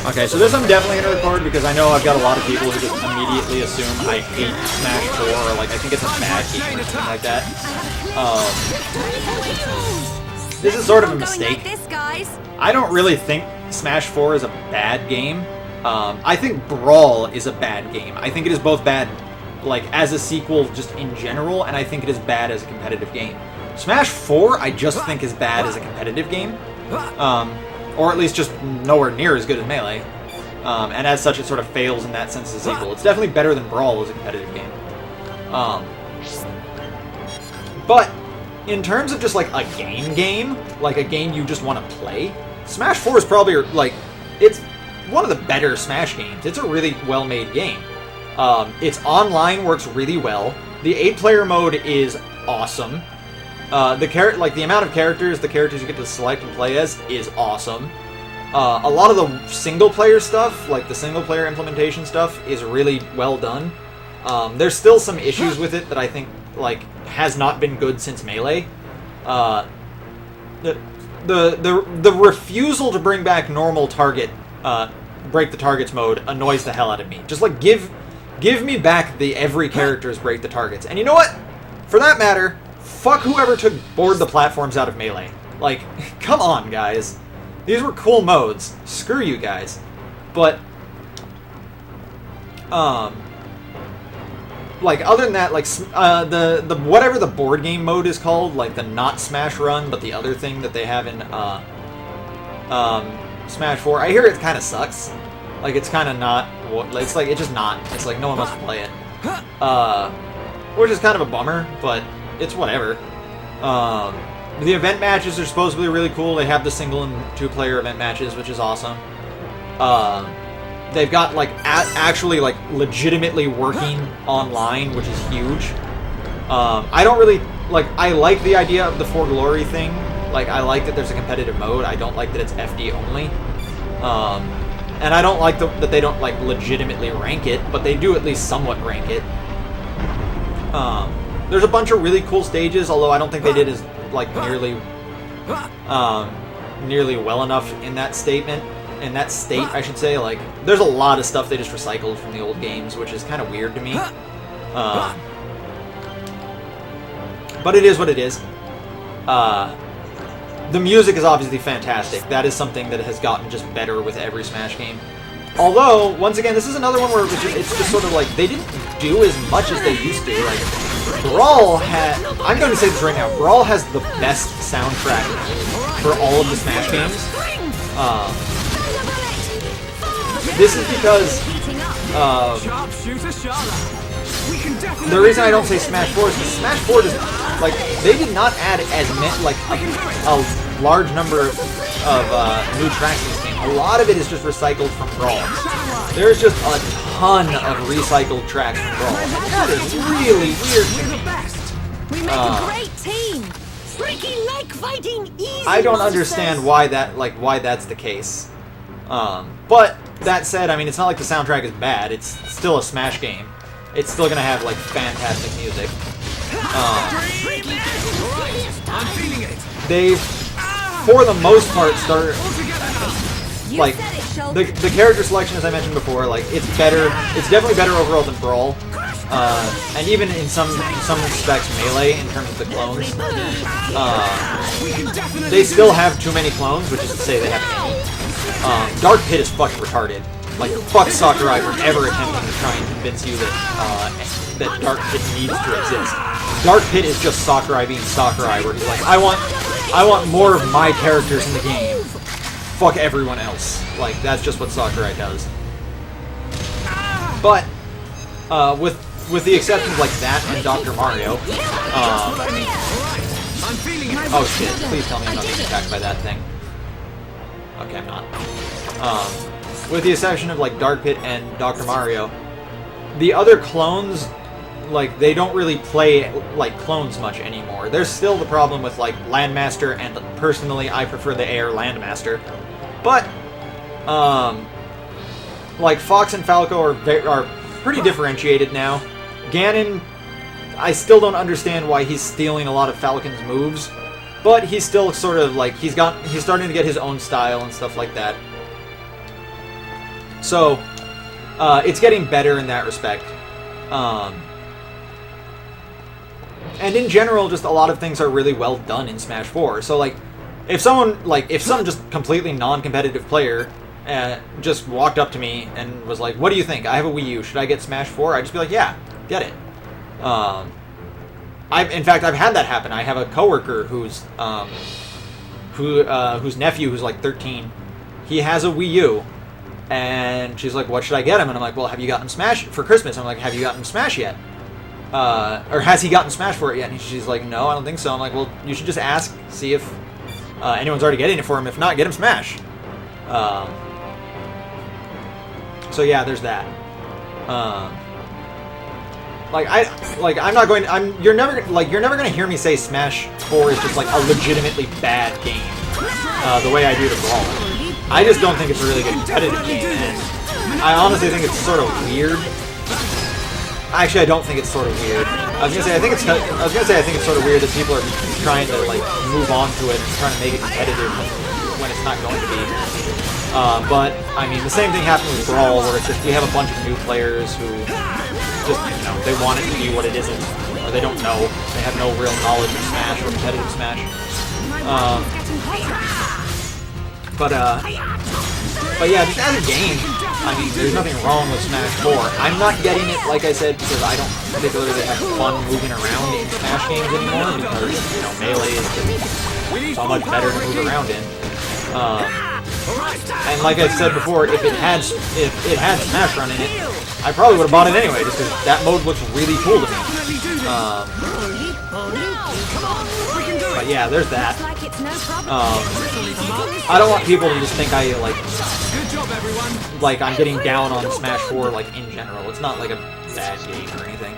Okay, so this I'm definitely going to record because I know I've got a lot of people who just immediately assume I hate Smash 4 or like I think it's a bad game or something like that. This is sort of a mistake. I don't really think Smash 4 is a bad game. I think Brawl is a bad game. I think it is both bad like as a sequel just in general, and I think it is bad as a competitive game. Smash 4 I just think is bad as a competitive game. Or at least just nowhere near as good as Melee. And as such, it sort of fails in that sense as a sequel. It's definitely better than Brawl as a competitive game. But in terms of just like a game, like a game you just want to play, Smash 4 is probably like, it's one of the better Smash games. It's a really well-made game. Its online works really well. The 8-player mode is awesome. The amount of characters, the characters you get to select and play as, is awesome. A lot of the single-player stuff, like the single-player implementation stuff, is really well done. There's still some issues with it that I think, like, has not been good since Melee. The refusal to bring back normal target, break the targets mode annoys the hell out of me. Just, like, give me back the every character's break the targets. And you know what? For that matter, fuck whoever took board the platforms out of Melee. Like, come on, guys. These were cool modes. Screw you guys. But, like, other than that, like, the whatever the board game mode is called, like the not Smash Run, but the other thing that they have in, Smash 4, I hear it kind of sucks. Like, it's kind of not, it's like, it's just not. It's like, no one wants to play it. Which is kind of a bummer, but it's whatever. The event matches are supposedly really cool. They have the single and 2-player event matches, which is awesome. They've got, like, actually, like, legitimately working online, which is huge. I don't really, like, I like the idea of the For Glory thing. Like, I like that there's a competitive mode. I don't like that it's FD only. And I don't like that they don't, like, legitimately rank it, but they do at least somewhat rank it. There's a bunch of really cool stages, although I don't think they did as, like, nearly well enough in that statement. In that state, I should say. Like, there's a lot of stuff they just recycled from the old games, which is kind of weird to me. But it is what it is. The music is obviously fantastic. That is something that has gotten just better with every Smash game. Although, once again, this is another one where it's just sort of like, they didn't do as much as they used to. Like, Brawl had... I'm going to say this right now. Brawl has the best soundtrack for all of the Smash games. This is because... the reason I don't say Smash 4 is because Smash 4 does... Like, they did not add as many... Like, a large number of new tracks in this game. A lot of it is just recycled from Brawl. There's just a ton of recycled tracks from Brawl. That is really weird to me. We make a great team. Freaky leg fighting, easy. I don't understand why that's the case. But that said, I mean, it's not like the soundtrack is bad. It's still a Smash game. It's still gonna have like fantastic music. They've, for the most part, started like the character selection, as I mentioned before. Like, it's better. It's definitely better overall than Brawl, and even in some respects, Melee in terms of the clones. They still have too many clones, which is to say they have any. Dark Pit is fucking retarded. Like, fuck Sakurai for ever attempting to try and convince you that that Dark Pit needs to exist. Dark Pit is just Sakurai being Sakurai, where he's like, I want more of my characters in the game. Fuck everyone else. Like, that's just what Sakurai does. But with the exceptions like that and Dr. Mario, oh shit! Please tell me I'm not being attacked by that thing. Okay, I'm not. With the exception of, like, Dark Pit and Dr. Mario, the other clones, like, they don't really play like clones much anymore. There's still the problem with, like, Landmaster, and personally, I prefer the Air Landmaster. But, like, Fox and Falco are pretty differentiated now. Ganon, I still don't understand why he's stealing a lot of Falcon's moves, but he's still sort of, like, he's starting to get his own style and stuff like that. So, it's getting better in that respect. And in general, just a lot of things are really well done in Smash 4. So, like, if some just completely non-competitive player just walked up to me and was like, "What do you think? I have a Wii U. Should I get Smash 4?" I'd just be like, "Yeah, get it." In fact, I've had that happen. I have a coworker whose nephew, who's like 13, he has a Wii U, and she's like, "What should I get him?" And I'm like, "Well, have you gotten Smash for Christmas?" I'm like, "Have you gotten Smash yet?" Or has he gotten Smash for it yet? And she's like, "No, I don't think so." I'm like, "Well, you should just ask, see if anyone's already getting it for him. If not, get him Smash." So yeah, there's that. You're never gonna hear me say Smash 4 is just like a legitimately bad game, the way I do the Brawl. I just don't think it's a really good competitive game, and I honestly think it's sort of weird. Actually, I don't think it's sort of weird. I was gonna say I think it's sort of weird that people are trying to like move on to it and trying to make it competitive when it's not going to be. But I mean, the same thing happened with Brawl, where it's just we have a bunch of new players who just they want it to be what it isn't, or they don't know. They have no real knowledge of Smash or competitive Smash. But yeah, just as a game, I mean, there's nothing wrong with Smash 4. I'm not getting it, like I said, because I don't particularly have fun moving around in Smash games anymore, because, Melee is just so much better to move around in. And like I said before, if it had Smash Run in it, I probably would have bought it anyway, just because that mode looks really cool to me. But yeah, there's that. I don't want people to just think I like I'm getting down on Smash 4 like in general. It's not like a bad game or anything.